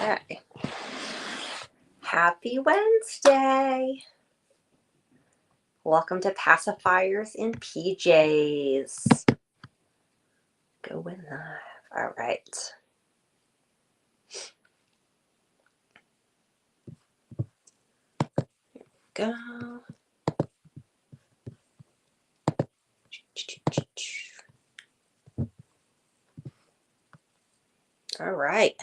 Okay. Happy Wednesday. Welcome to Pacifiers in PJs. Going live. All right. Go. All right.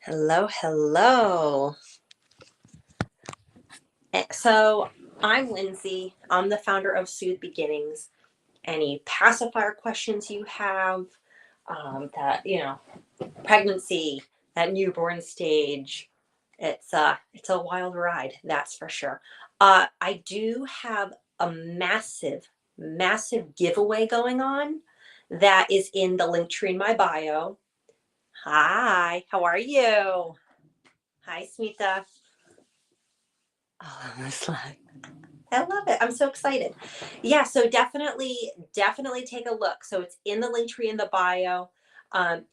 Hello. So I'm Lindsay. I'm the founder of Soothe Beginnings. Any pacifier questions you have, pregnancy, that newborn stage, it's a wild ride, that's for sure. I do have a massive giveaway going on that is in the link tree in my bio. Hi, how are you? Hi, Smita. Oh, I'm slide. I love it. I'm so excited. Yeah, so definitely take a look. So it's in the link tree in the bio.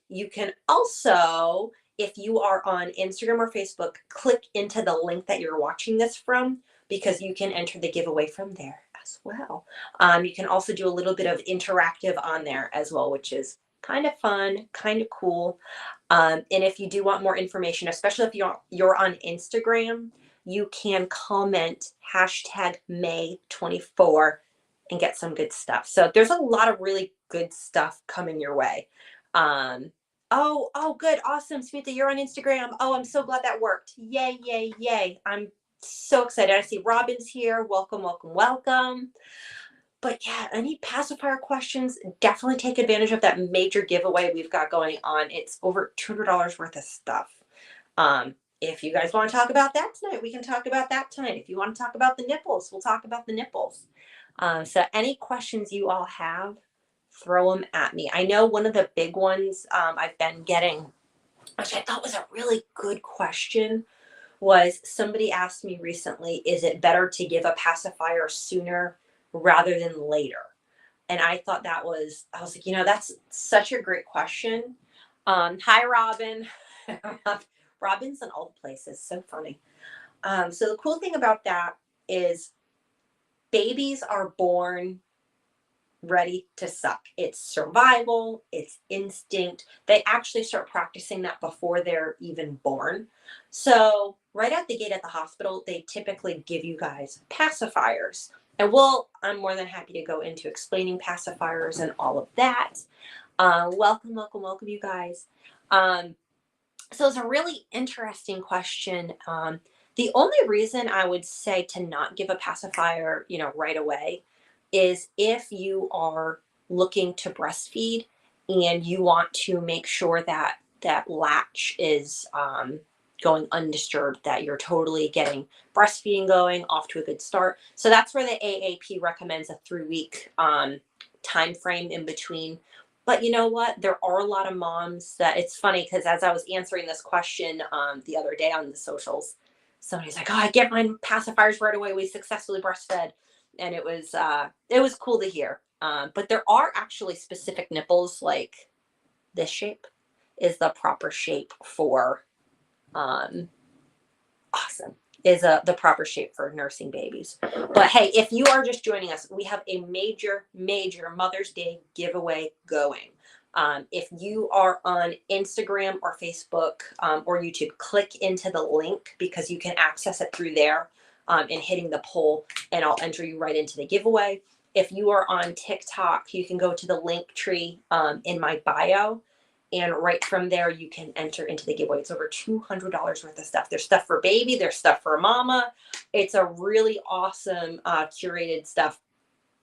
You can also, if you are on Instagram or Facebook, click into the link that you're watching this from, because you can enter the giveaway from there as well. You can also do a little bit of interactive on there as well, which is kind of fun, kind of cool. And if you do want more information, especially if you're on Instagram, you can comment #May24 and get some good stuff. So there's a lot of really good stuff coming your way. Oh, good. Awesome. Smita, you're on Instagram. Oh, I'm so glad that worked. Yay. I'm so excited. I see Robin's here. Welcome. But yeah, any pacifier questions, definitely take advantage of that major giveaway we've got going on. It's over $200 worth of stuff. If you guys want to talk about that tonight, we can talk about that tonight. If you want to talk about the nipples, we'll talk about the nipples. So any questions you all have, throw them at me. I know one of the big ones I've been getting, which I thought was a really good question, was somebody asked me recently, is it better to give a pacifier sooner rather than later? And I thought I was like, that's such a great question. Hi, Robin. Robin's in all the places. So funny. So the cool thing about that is babies are born ready to suck. It's survival, it's instinct. They actually start practicing that before they're even born. So right at the gate at the hospital, they typically give you guys pacifiers. And I'm more than happy to go into explaining pacifiers and all of that. Welcome, you guys. So it's a really interesting question. The only reason I would say to not give a pacifier, right away, is if you are looking to breastfeed and you want to make sure that that latch is going undisturbed, that you're totally getting breastfeeding going off to a good start. So that's where the AAP recommends a 3-week time frame in between. But you know what? There are a lot of moms that, it's funny because as I was answering this question the other day on the socials, somebody's like, "Oh, I get my pacifiers right away. We successfully breastfed," and it was cool to hear. But there are actually specific nipples, like this shape is the proper shape for awesome is the proper shape for nursing babies. But hey, if you are just joining us, we have a major Mother's Day giveaway going. If you are on Instagram or Facebook or YouTube, click into the link because you can access it through there and hitting the poll, and I'll enter you right into the giveaway. If you are on TikTok, you can go to the link tree in my bio, and right from there, you can enter into the giveaway. It's over $200 worth of stuff. There's stuff for baby. There's stuff for mama. It's a really awesome curated stuff.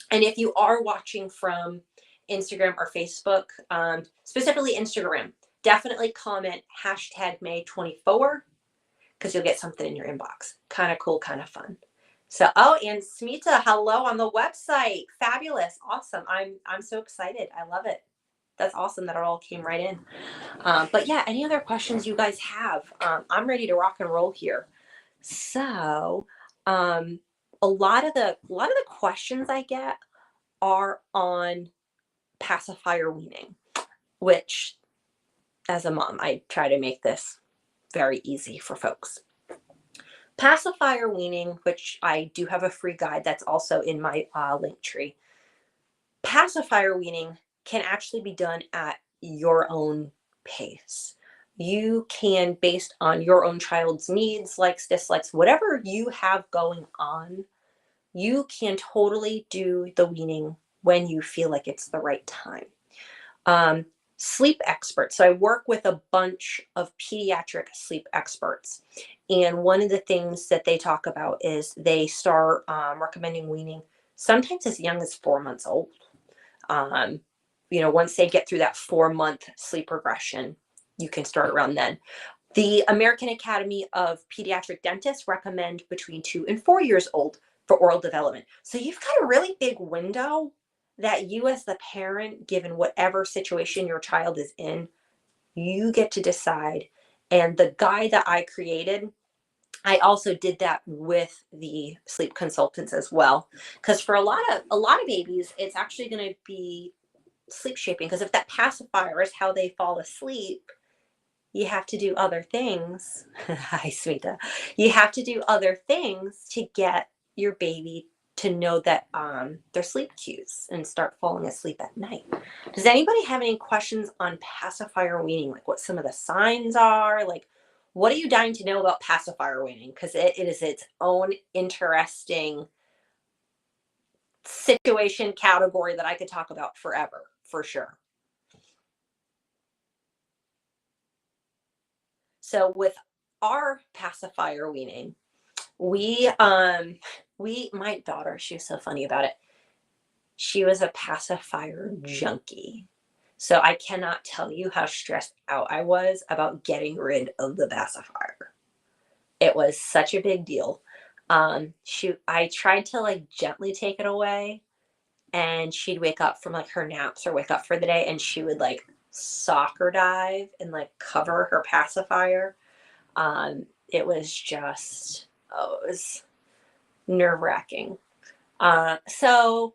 And if you are watching from Instagram or Facebook, specifically Instagram, definitely comment #May24 because you'll get something in your inbox. Kind of cool, kind of fun. So, and Smita, hello on the website. Fabulous. Awesome. I'm so excited. I love it. That's awesome that it all came right in. But yeah, any other questions you guys have? I'm ready to rock and roll here. So a lot of the questions I get are on pacifier weaning, which as a mom, I try to make this very easy for folks. Pacifier weaning, which I do have a free guide that's also in my link tree. Pacifier weaning can actually be done at your own pace. You can, based on your own child's needs, likes, dislikes, whatever you have going on, you can totally do the weaning when you feel like it's the right time. Sleep experts. So I work with a bunch of pediatric sleep experts. And one of the things that they talk about is they start recommending weaning sometimes as young as 4 months old. Once they get through that 4-month sleep regression, you can start around then. The American Academy of Pediatric Dentists recommend between 2 and 4 years old for oral development. So you've got a really big window that you as the parent, given whatever situation your child is in, you get to decide. And the guide that I created, I also did that with the sleep consultants as well. Because for a lot of babies, it's actually going to be sleep shaping. Because if that pacifier is how they fall asleep, you have to do other things. Hi, Smita. You have to do other things to get your baby to know that their sleep cues and start falling asleep at night. Does anybody have any questions on pacifier weaning? Like what some of the signs are? Like, what are you dying to know about pacifier weaning? Because it is its own interesting situation category that I could talk about forever, for sure. So with our pacifier weaning, my daughter, she was so funny about it. She was a pacifier junkie. So I cannot tell you how stressed out I was about getting rid of the pacifier. It was such a big deal. I tried to like gently take it away, and she'd wake up from like her naps or wake up for the day, and she would like soccer dive and like cover her pacifier. It was just, it was nerve-wracking. So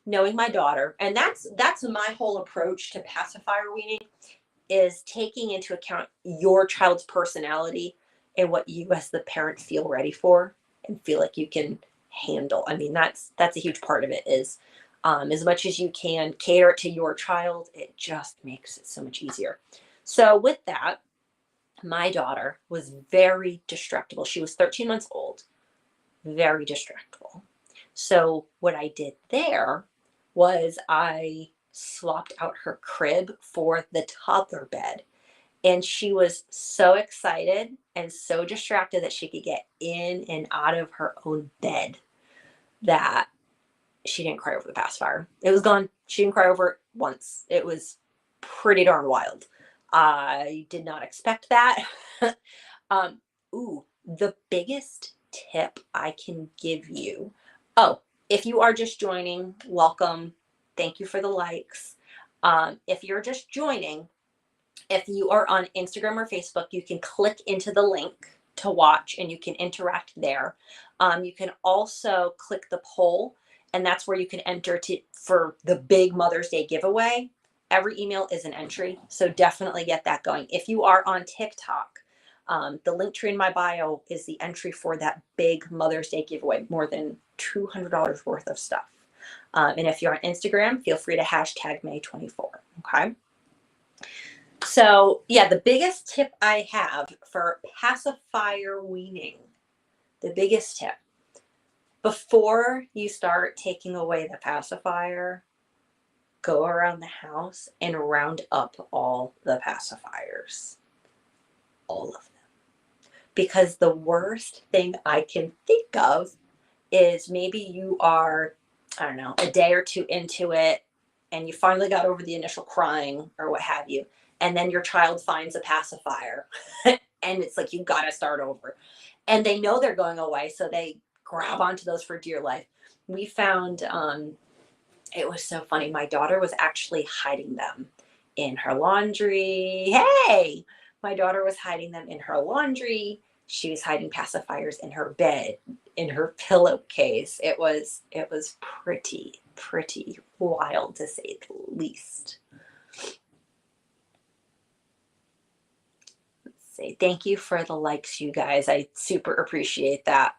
knowing my daughter, and that's my whole approach to pacifier weaning, is taking into account your child's personality and what you as the parent feel ready for and feel like you can handle. I mean, that's a huge part of it, is as much as you can cater it to your child, it just makes it so much easier. So with that, my daughter was very distractible. She was 13 months old, very distractible. So what I did there was I swapped out her crib for the toddler bed. And she was so excited and so distracted that she could get in and out of her own bed that she didn't cry over the pacifier. It was gone. She didn't cry over it once. It was pretty darn wild. I did not expect that. The biggest tip I can give you. Oh, if you are just joining, welcome. Thank you for the likes. If you're just joining, if you are on Instagram or Facebook, you can click into the link to watch and you can interact there. You can also click the poll, and that's where you can enter for the big Mother's Day giveaway. Every email is an entry, so definitely get that going. If you are on TikTok, the link tree in my bio is the entry for that big Mother's Day giveaway, more than $200 worth of stuff. And if you're on Instagram, feel free to hashtag May24, okay? So yeah, the biggest tip I have for pacifier weaning, the biggest tip, before you start taking away the pacifier, go around the house and round up all the pacifiers, all of them. Because the worst thing I can think of is maybe you are, I don't know, a day or two into it and you finally got over the initial crying or what have you. And then your child finds a pacifier and it's like, you got to start over. And they know they're going away, so they grab onto those for dear life. We found, it was so funny. My daughter was actually hiding them in her laundry. Hey, my daughter was hiding them in her laundry. She was hiding pacifiers in her bed, in her pillowcase. It was pretty wild, to say the least. Let's see. Thank you for the likes, you guys. I super appreciate that.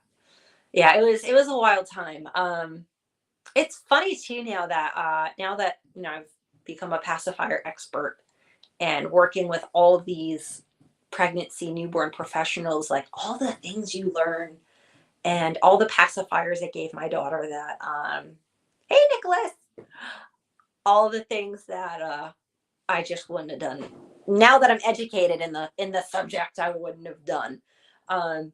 Yeah, it was a wild time. It's funny too now that I've become a pacifier expert and working with all of these pregnancy newborn professionals, like all the things you learn and all the pacifiers I gave my daughter that hey Nicholas, all the things that I just wouldn't have done. Now that I'm educated in the subject, I wouldn't have done. Um,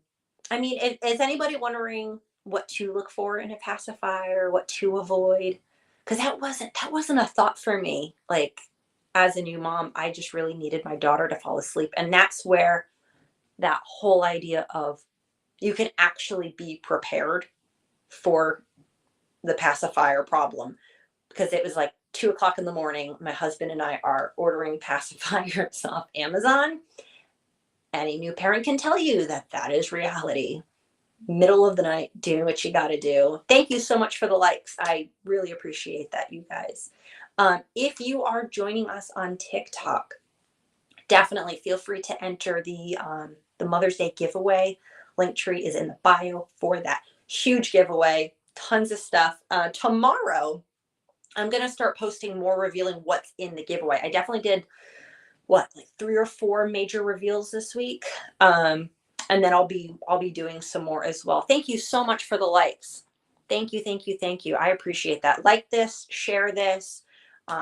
I mean, is anybody wondering what to look for in a pacifier, what to avoid? Because that wasn't a thought for me. Like as a new mom, I just really needed my daughter to fall asleep, and that's where that whole idea of you can actually be prepared for the pacifier problem, because it was like 2 o'clock in the morning. My husband and I are ordering pacifiers off Amazon. Any new parent can tell you that that is reality. Middle of the night, doing what you got to do. Thank you so much for the likes. I really appreciate that, you guys. If you are joining us on TikTok, definitely feel free to enter the Mother's Day giveaway. Linktree is in the bio for that huge giveaway. Tons of stuff. Tomorrow, I'm going to start posting more revealing what's in the giveaway. I definitely did like 3 or 4 major reveals this week. And then I'll be doing some more as well. Thank you so much for the likes. Thank you, thank you, thank you. I appreciate that. Like this, share this,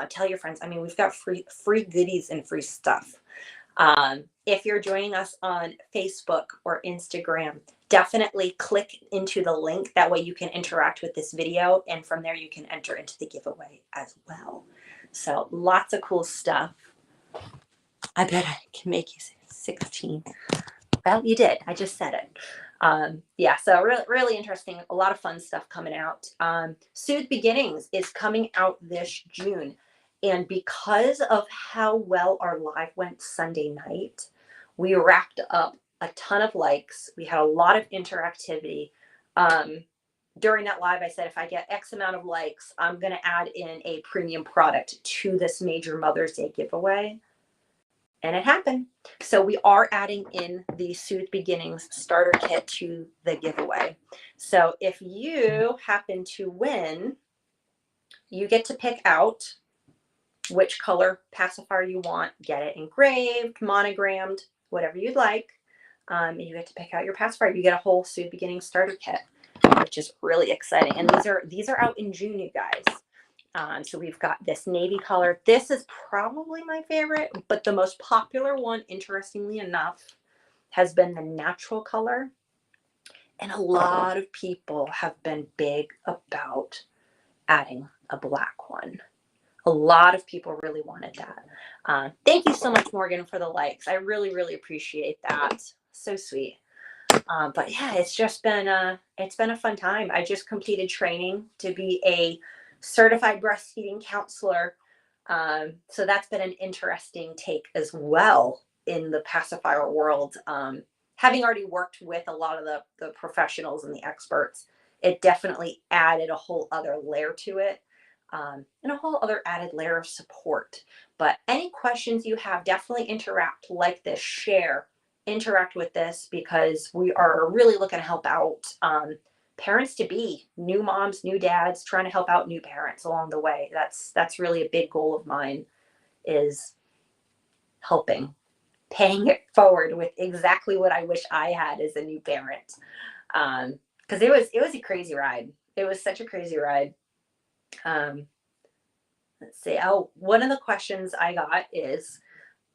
tell your friends. I mean, we've got free goodies and free stuff. If you're joining us on Facebook or Instagram, definitely click into the link. That way you can interact with this video, and from there you can enter into the giveaway as well. So lots of cool stuff. I bet I can make you 16. Well, you did. I just said it. Yeah, so really interesting. A lot of fun stuff coming out. Soothe Beginnings is coming out this June. And because of how well our live went Sunday night, we racked up a ton of likes. We had a lot of interactivity. During that live, I said, if I get X amount of likes, I'm going to add in a premium product to this major Mother's Day giveaway. And it happened. So we are adding in the Soothe Beginnings starter kit to the giveaway. So if you happen to win, you get to pick out which color pacifier you want, get it engraved, monogrammed, whatever you'd like. And you get to pick out your pacifier. You get a whole Soothe Beginnings starter kit, which is really exciting. And these are out in June, you guys. So we've got this navy color. This is probably my favorite, but the most popular one, interestingly enough, has been the natural color. And a lot of people have been big about adding a black one. A lot of people really wanted that. Thank you so much, Morgan, for the likes. I really, really appreciate that. So sweet. But yeah, it's been a fun time. I just completed training to be a certified breastfeeding counselor. So that's been an interesting take as well in the pacifier world. Having already worked with a lot of the professionals and the experts, it definitely added a whole other layer to it, and a whole other added layer of support. But any questions you have, definitely interact, like this, share, interact with this, because we are really looking to help out parents to be, new moms, new dads, trying to help out new parents along the way. That's really a big goal of mine, is helping, paying it forward with exactly what I wish I had as a new parent. Because it was a crazy ride. It was such a crazy ride. Let's see. Oh, one of the questions I got is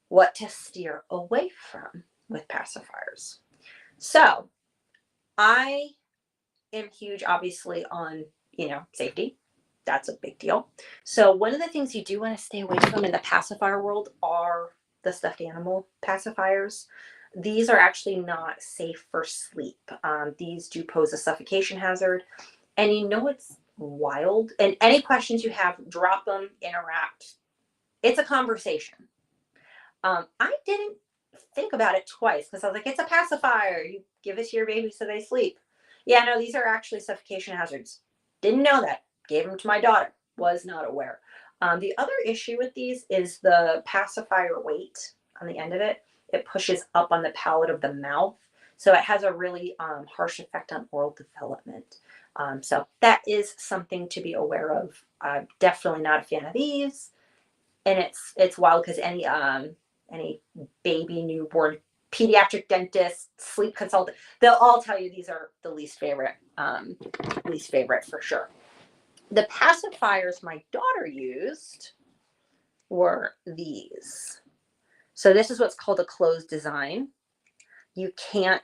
what to steer away from with pacifiers. So I am huge, obviously, on, safety. That's a big deal. So one of the things you do want to stay away from in the pacifier world are the stuffed animal pacifiers. These are actually not safe for sleep. These do pose a suffocation hazard. And it's wild. And any questions you have, drop them, interact. It's a conversation. I didn't think about it twice, because I was like, it's a pacifier. You give it to your baby so they sleep. Yeah, no, these are actually suffocation hazards. Didn't know that. Gave them to my daughter. Was not aware. The other issue with these is the pacifier weight on the end of it. It pushes up on the palate of the mouth. So it has a really harsh effect on oral development. So that is something to be aware of. I'm definitely not a fan of these. And it's wild because any baby, newborn, pediatric dentist, sleep consultant, they'll all tell you these are the least favorite for sure. The pacifiers my daughter used were these. So this is what's called a closed design. You can't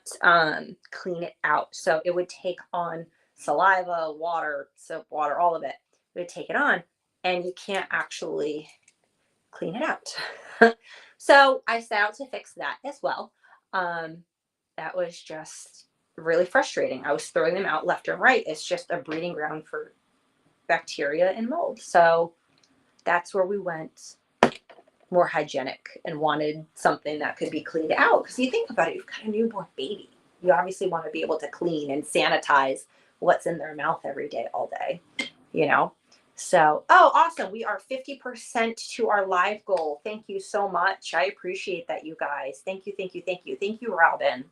clean it out. So it would take on saliva, water, soap, water, all of it. It would take it on, and you can't actually clean it out. So I set out to fix that as well. That was just really frustrating. I was throwing them out left and right. It's just a breeding ground for bacteria and mold. So that's where we went more hygienic and wanted something that could be cleaned out. Because you think about it, you've got a newborn baby. You obviously want to be able to clean and sanitize what's in their mouth every day, all day, you know? So, oh, awesome. We are 50% to our live goal. Thank you so much. I appreciate that, you guys. Thank you, thank you, thank you. Thank you, Robin.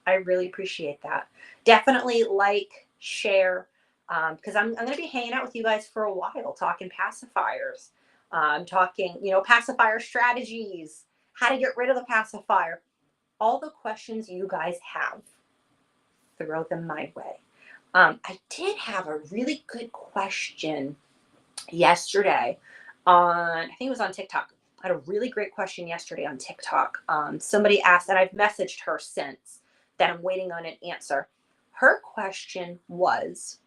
I really appreciate that. Definitely like, share, because I'm going to be hanging out with you guys for a while, talking pacifiers, talking, pacifier strategies, how to get rid of the pacifier, all the questions you guys have, throw them my way. I did have a really good question yesterday I think it was on TikTok. I had a really great question yesterday on TikTok. Somebody asked, and I've messaged her since, that I'm waiting on an answer. Her question was,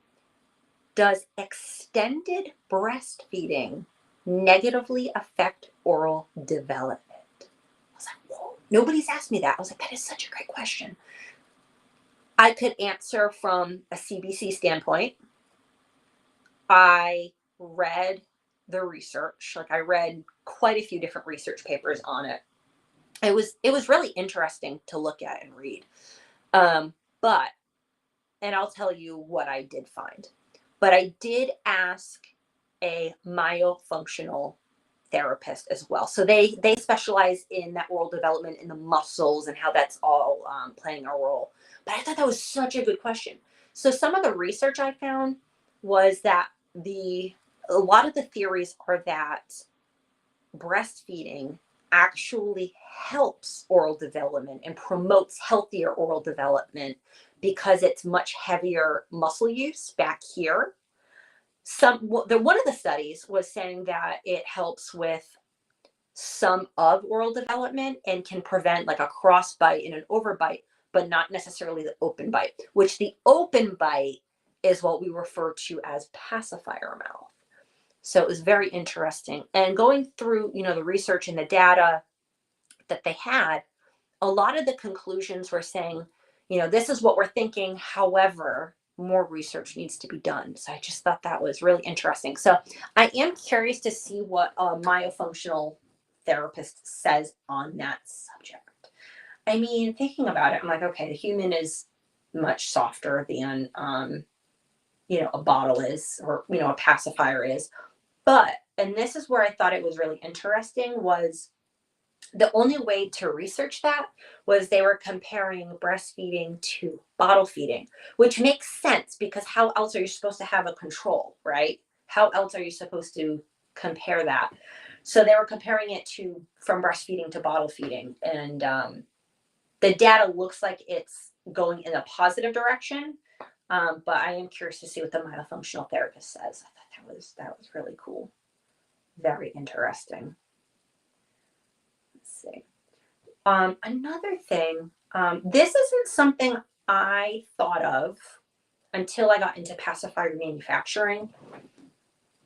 does extended breastfeeding negatively affect oral development? I was like, whoa, nobody's asked me that. I was like, that is such a great question. I could answer from a CBC standpoint. I read the research. Like, I read quite a few different research papers on it. It was really interesting to look at and read. But I'll tell you what I did find. But I did ask a myofunctional therapist as well. So they specialize in that oral development in the muscles and how that's all playing a role. But I thought that was such a good question. So some of the research I found was that a lot of the theories are that breastfeeding actually helps oral development and promotes healthier oral development because it's much heavier muscle use back here. One of the studies was saying that it helps with some of oral development and can prevent like a cross bite and an overbite, but not necessarily the open bite, which the open bite is what we refer to as pacifier mouth. So it was very interesting. And going through, the research and the data that they had, a lot of the conclusions were saying, this is what we're thinking. However, more research needs to be done. So I just thought that was really interesting. So I am curious to see what a myofunctional therapist says on that subject. I mean, thinking about it, I'm like, okay, the human is much softer than, a bottle is, or, a pacifier is. But, and this is where I thought it was really interesting, was the only way to research that was they were comparing breastfeeding to bottle feeding, which makes sense because how else are you supposed to have a control, right? How else are you supposed to compare that? So they were comparing it from breastfeeding to bottle feeding. And the data looks like it's going in a positive direction. But I am curious to see what the myofunctional therapist says. I thought that was really cool. Very interesting. Let's see. Another thing, this isn't something I thought of until I got into pacifier manufacturing,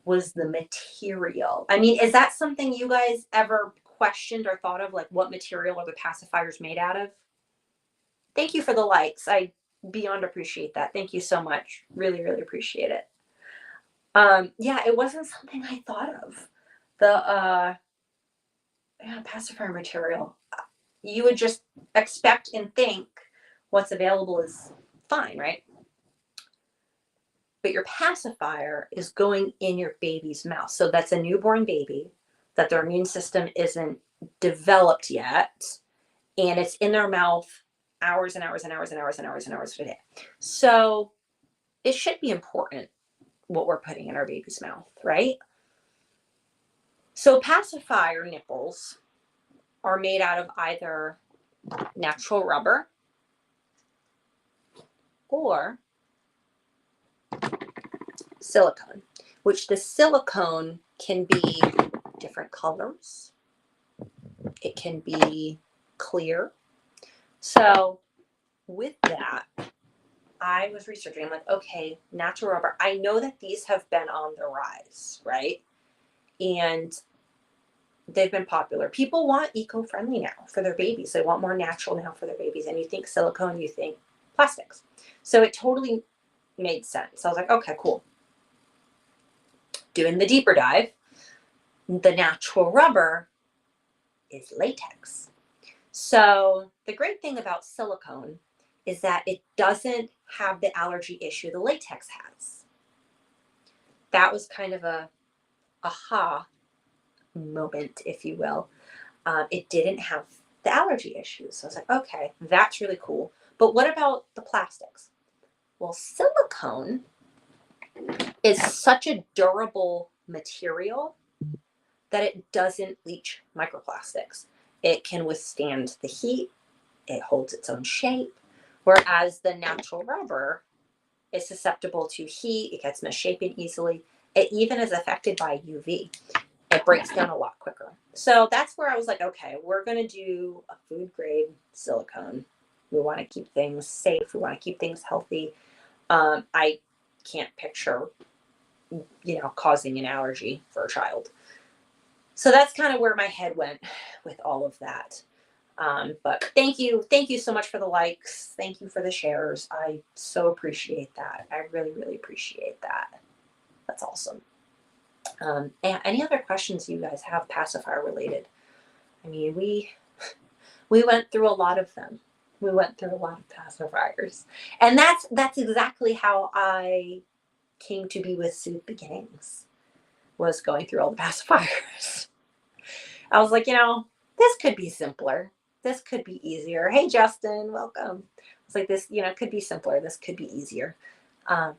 was the material. I mean, is that something you guys ever questioned or thought of, like what material are the pacifiers made out of? Thank you for the likes. I beyond appreciate that. Thank you so much. Really, really appreciate it. Yeah, it wasn't something I thought of. The pacifier material. You would just expect and think what's available is fine, right? but your pacifier is going in your baby's mouth. So that's a newborn baby that their immune system isn't developed yet, and it's in their mouth hours and hours and hours and hours and hours and hours a day. So it should be important what we're putting in our baby's mouth, right? So pacifier nipples are made out of either natural rubber or silicone, which the silicone can be different colors. It can be clear. So with that, I was researching. I'm like, okay, natural rubber. I know that these have been on the rise, right? And they've been popular. People want eco-friendly now for their babies. They want more natural now for their babies. And you think silicone, you think plastics. So it totally made sense. I was like, okay, cool. Doing the deeper dive, the natural rubber is latex. So the great thing about silicone is that it doesn't have the allergy issue the latex has. That was kind of a aha moment, if you will. It didn't have the allergy issues. So I was like, okay, that's really cool. But what about the plastics? Well, silicone is such a durable material that it doesn't leach microplastics. It can withstand the heat. It holds its own shape. Whereas the natural rubber is susceptible to heat. It gets misshapen easily. It even is affected by UV. It breaks down a lot quicker. So that's where I was like, okay, we're going to do a food grade silicone. We want to keep things safe. We want to keep things healthy. I can't picture, causing an allergy for a child. So that's kind of where my head went with all of that. But thank you so much for the likes. Thank you for the shares. I so appreciate that. I really, really appreciate that. That's awesome. And any other questions you guys have pacifier related? I mean, we went through a lot of them. We went through a lot of pacifiers, and that's exactly how I came to be with Soothe Beginnings, was going through all the pacifiers. I was like, this could be simpler. This could be easier. Hey, Justin, welcome. It's like this, could be simpler. This could be easier.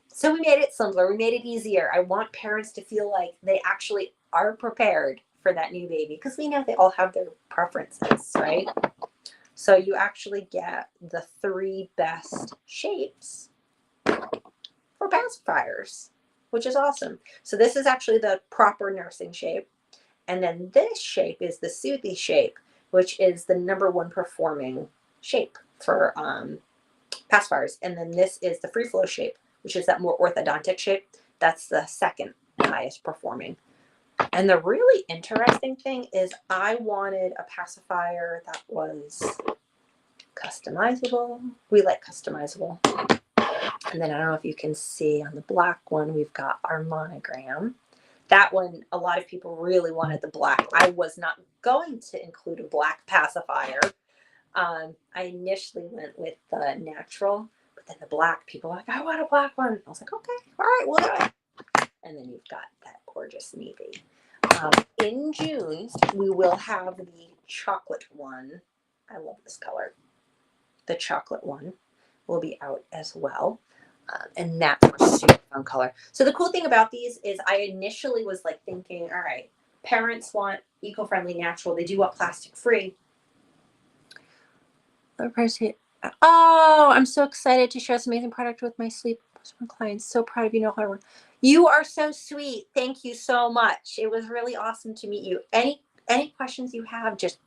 So we made it simpler. We made it easier. I want parents to feel like they actually are prepared for that new baby, because we know they all have their preferences, right? So you actually get the 3 best shapes for pacifiers, which is awesome. So this is actually the proper nursing shape. And then this shape is the Soothy shape, which is the #1 performing shape for pacifiers. And then this is the free flow shape, which is that more orthodontic shape. That's the 2nd highest performing. And the really interesting thing is I wanted a pacifier that was customizable. We like customizable. And then I don't know if you can see on the black one, we've got our monogram. That one, a lot of people really wanted the black. I was not going to include a black pacifier. I initially went with the natural, but then the black, people were like, I want a black one. I was like, okay, all right, we'll do it. And then you've got that gorgeous navy. In June, we will have the chocolate one. I love this color. The chocolate one will be out as well. And that's a super fun color. So the cool thing about these is I initially was like thinking, all right, parents want eco-friendly, natural. They do want plastic-free. Oh, I'm so excited to share this amazing product with my sleep clients. So proud of you. Know how I work. You are so sweet. Thank you so much. It was really awesome to meet you. Any questions you have, just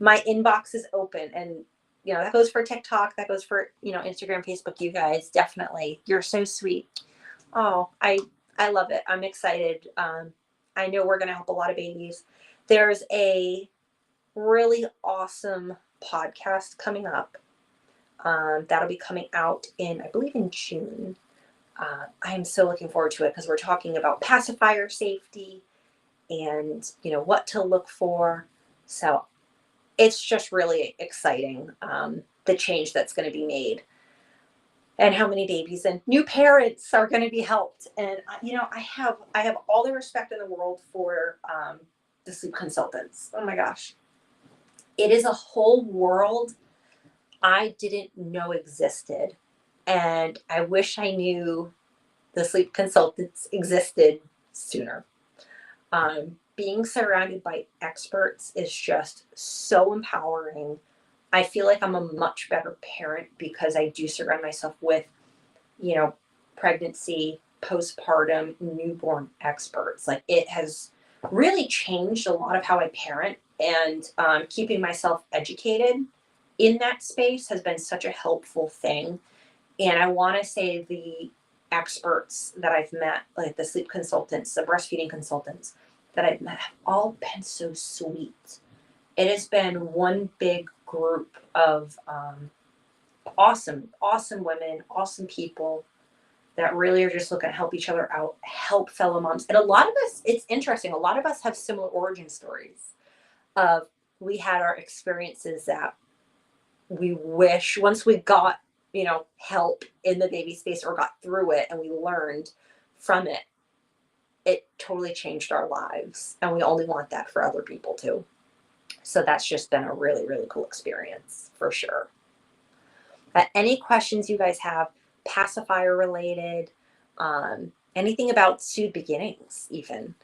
my inbox is open. And that goes for TikTok. That goes for Instagram, Facebook. You guys, definitely. You're so sweet. Oh, I love it. I'm excited. I know we're gonna help a lot of babies. There's a really awesome podcast coming up. That'll be coming out I believe in June. I'm so looking forward to it, because we're talking about pacifier safety and what to look for. So it's just really exciting, the change that's going to be made. and how many babies and new parents are going to be helped. And I have all the respect in the world for the sleep consultants. Oh my gosh, it is a whole world I didn't know existed, and I wish I knew the sleep consultants existed sooner. Being surrounded by experts is just so empowering. I feel like I'm a much better parent because I do surround myself with, you know, pregnancy, postpartum, newborn experts. Like, it has really changed a lot of how I parent, and keeping myself educated in that space has been such a helpful thing. And I want to say the experts that I've met, like the sleep consultants, the breastfeeding consultants that I've met, have all been so sweet. It has been one big group of awesome, awesome women, awesome people that really are just looking to help each other out, help fellow moms. And a lot of us, it's interesting, a lot of us have similar origin stories of, we had our experiences that we wish once we got, help in the baby space or got through it and we learned from it, it totally changed our lives. And we only want that for other people too. So that's just been a really, really cool experience for sure. Any questions you guys have, pacifier related, anything about soothe beginnings even.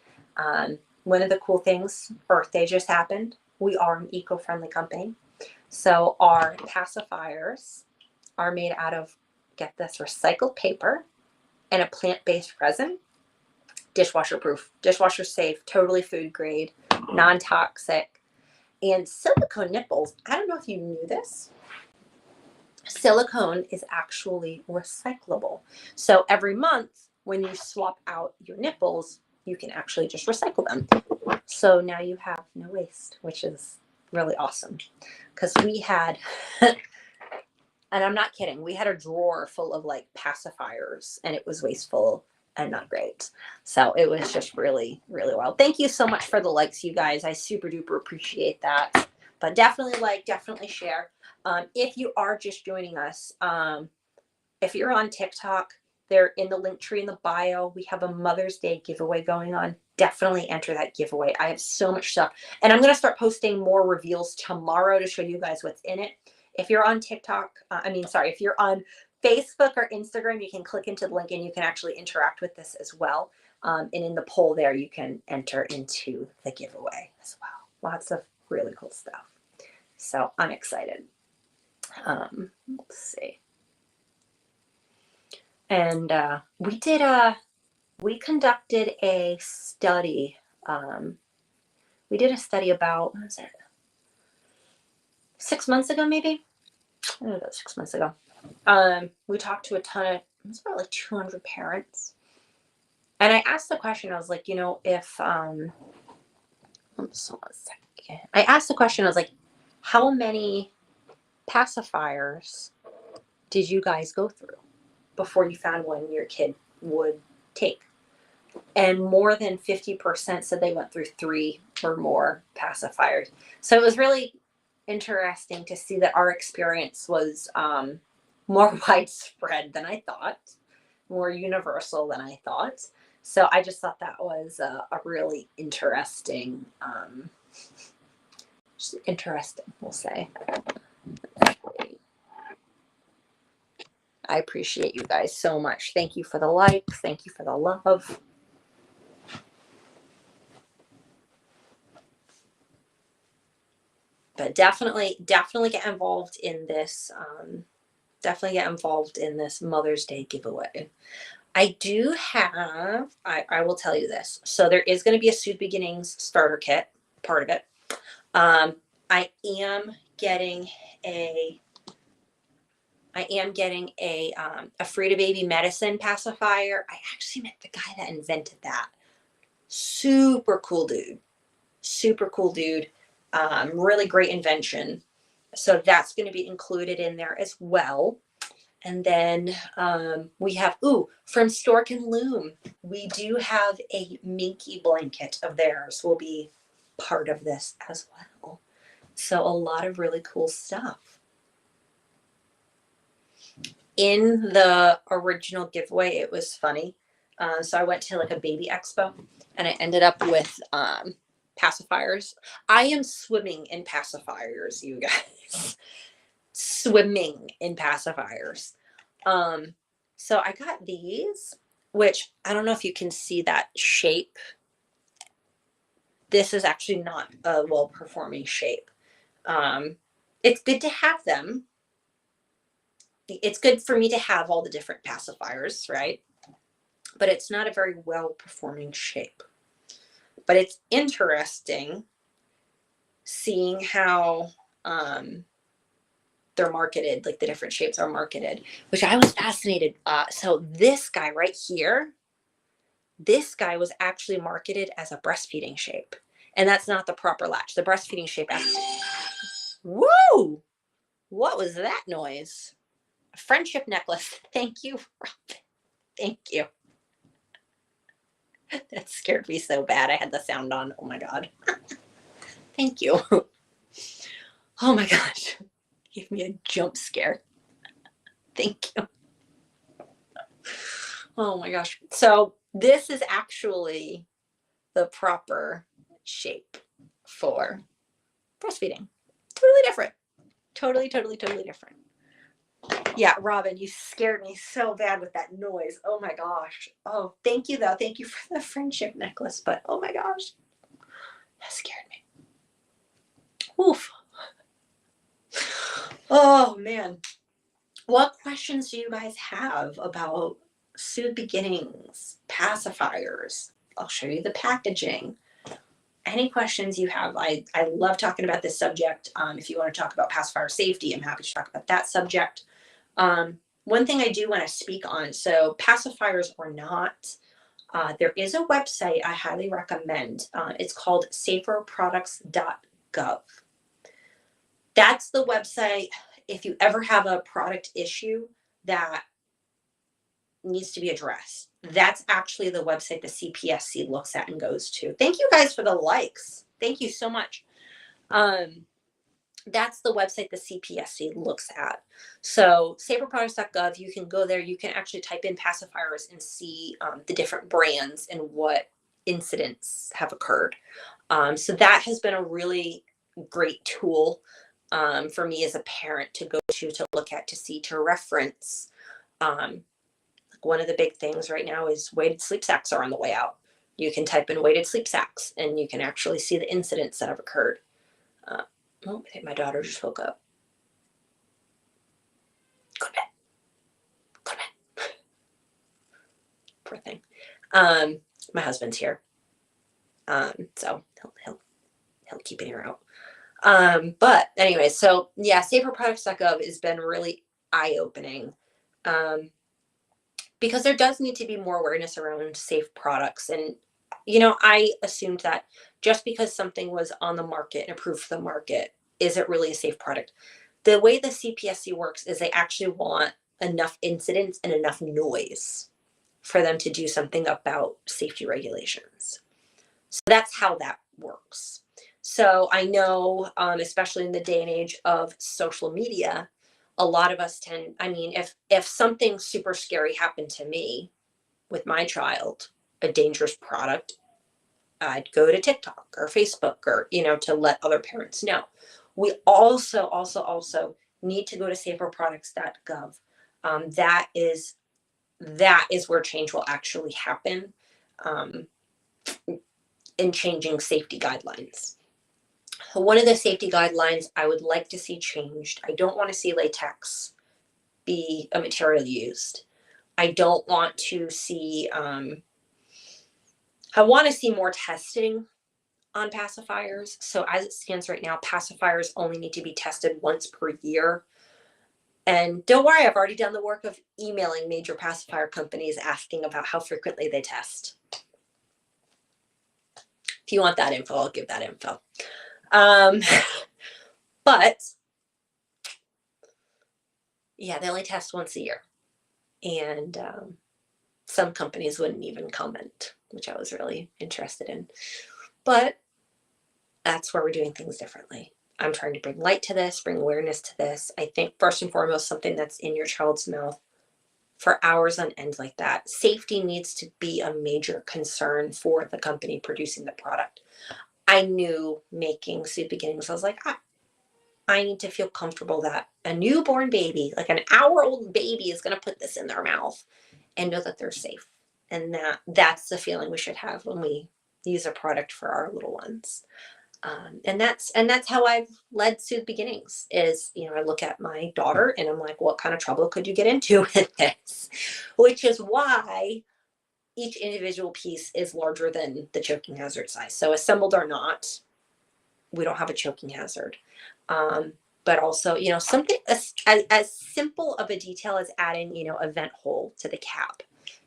One of the cool things, birthday just happened. We are an eco-friendly company. So our pacifiers are made out of, get this, recycled paper and a plant-based resin. Dishwasher proof, dishwasher safe, totally food grade, non-toxic, and silicone nipples. I don't know if you knew this. Silicone is actually recyclable. So every month when you swap out your nipples, you can actually just recycle them. So now you have no waste, which is really awesome. Because we had, and I'm not kidding, we had a drawer full of like pacifiers and it was wasteful and not great. So it was just really, really wild. Thank you so much for the likes, you guys. I super duper appreciate that. But definitely like, definitely share. If you are just joining us, if you're on TikTok, they're in the link tree in the bio. We have a Mother's Day giveaway going on. Definitely enter that giveaway. I have so much stuff. And I'm going to start posting more reveals tomorrow to show you guys what's in it. If you're on TikTok, if you're on Facebook or Instagram, you can click into the link and you can actually interact with this as well. And in the poll there, you can enter into the giveaway as well. Lots of really cool stuff. So I'm excited. Let's see. And we conducted a study. We did a study about, what was it? 6 months ago, maybe? I don't know, 6 months ago. We talked to a ton of, it was about like 200 parents. And I asked the question, I was like, if, oops, 1 second. I asked the question, I was like, how many pacifiers did you guys go through before you found one your kid would take? And more than 50% said they went through 3 or more pacifiers. So it was really interesting to see that our experience was more widespread than I thought, more universal than I thought. So I just thought that was a really interesting, we'll say. I appreciate you guys so much. Thank you for the likes. Thank you for the love. But definitely get involved in this. Definitely get involved in this Mother's Day giveaway. I do have, I will tell you this. So there is going to be a Soothe Beginnings starter kit, part of it. I am getting a Free to Baby medicine pacifier. I actually met the guy that invented that. Super cool dude. Really great invention. So that's going to be included in there as well. And then we have, from Stork and Loom, we do have a Minky blanket of theirs will be part of this as well. So a lot of really cool stuff. in the original giveaway, it was funny. So I went to like a baby expo and I ended up with pacifiers. I am swimming in pacifiers, you guys. Swimming in pacifiers. So I got these, which I don't know if you can see that shape. This is actually not a well-performing shape. It's good to have them. It's good for me to have all the different pacifiers, right? But it's not a very well-performing shape. But it's interesting seeing how they're marketed, like the different shapes are marketed, which I was fascinated. So this guy right here, this guy was actually marketed as a breastfeeding shape. And that's not the proper latch. The breastfeeding shape actually. Woo! What was that noise? A friendship necklace. Thank you, Robin. Thank you. That scared me so bad. I had the sound on. Oh my God. Thank you. Oh my gosh. Gave me a jump scare. Thank you. Oh my gosh. So this is actually the proper shape for breastfeeding. Totally different. Totally different. Yeah, Robin, you scared me so bad with that noise. Oh my gosh. Oh, thank you though. Thank you for the friendship necklace. But oh my gosh, that scared me. Oof. Oh man. What questions do you guys have about Soothe Beginnings, pacifiers? I'll show you the packaging. Any questions you have, I love talking about this subject. If you want to talk about pacifier safety, I'm happy to talk about that subject. One thing I do want to speak on, so pacifiers or not, there is a website I highly recommend. It's called saferproducts.gov. That's the website. If you ever have a product issue that needs to be addressed, that's actually the website the CPSC looks at and goes to. Thank you guys for the likes. Thank you so much. That's the website the CPSC looks at. So saferproducts.gov, you can go there. You can actually type in pacifiers and see the different brands and what incidents have occurred. So that has been a really great tool for me as a parent to go to look at, to see, to reference. One of the big things right now is weighted sleep sacks are on the way out. You can type in weighted sleep sacks and you can actually see the incidents that have occurred. Oh, I think my daughter just woke up. Go to bed. Go to bed. Poor thing. My husband's here. So he'll keep an ear out. But anyway, so yeah, saferproducts.gov has been really eye-opening. Because there does need to be more awareness around safe products. And, I assumed that just because something was on the market and approved for the market, is it really a safe product? The way the CPSC works is they actually want enough incidents and enough noise for them to do something about safety regulations. So that's how that works. So I know, especially in the day and age of social media, a lot of us if something super scary happened to me with my child, a dangerous product, I'd go to TikTok or Facebook or, to let other parents know. We also need to go to saferproducts.gov. That is where change will actually happen in changing safety guidelines. One of the safety guidelines I would like to see changed, I don't want to see latex be a material used. I don't want to see, I want to see more testing on pacifiers. So as it stands right now, pacifiers only need to be tested once per year. And don't worry, I've already done the work of emailing major pacifier companies asking about how frequently they test. If you want that info, I'll give that info. But yeah, they only test once a year. And some companies wouldn't even comment, which I was really interested in. But that's where we're doing things differently. I'm trying to bring light to this, bring awareness to this. I think first and foremost, something that's in your child's mouth for hours on end like that. Safety needs to be a major concern for the company producing the product. I knew making Sweet Beginnings, I was like, I need to feel comfortable that a newborn baby, like an hour-old baby, is going to put this in their mouth and know that they're safe. And that's the feeling we should have when we use a product for our little ones. And that's how I've led Soothe Beginnings is, I look at my daughter and I'm like, what kind of trouble could you get into with this? Which is why each individual piece is larger than the choking hazard size. So assembled or not, we don't have a choking hazard. But also, something as simple of a detail as adding, a vent hole to the cap.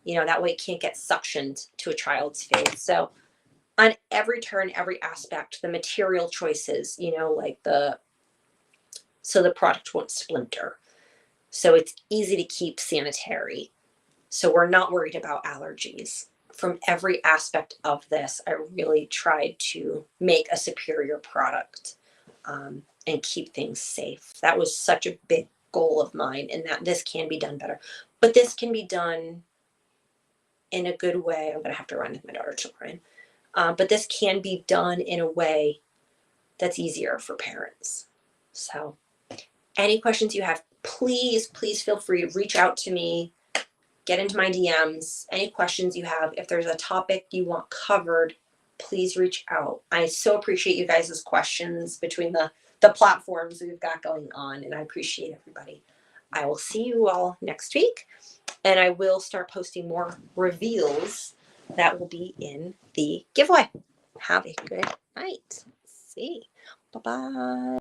That way it can't get suctioned to a child's face. So on every turn, every aspect, the material choices, so the product won't splinter. So it's easy to keep sanitary. So we're not worried about allergies. From every aspect of this, I really tried to make a superior product and keep things safe. That was such a big goal of mine, and that this can be done better. But this can be done in a good way. I'm going to have to run with my daughter to Ryan. But this can be done in a way that's easier for parents. So any questions you have, please feel free to reach out to me, get into my DMs. Any questions you have, if there's a topic you want covered, please reach out. I so appreciate you guys' questions between the platforms we've got going on, and I appreciate everybody. I will see you all next week, and I will start posting more reveals that will be in the giveaway. Have a good night. See. Bye-bye.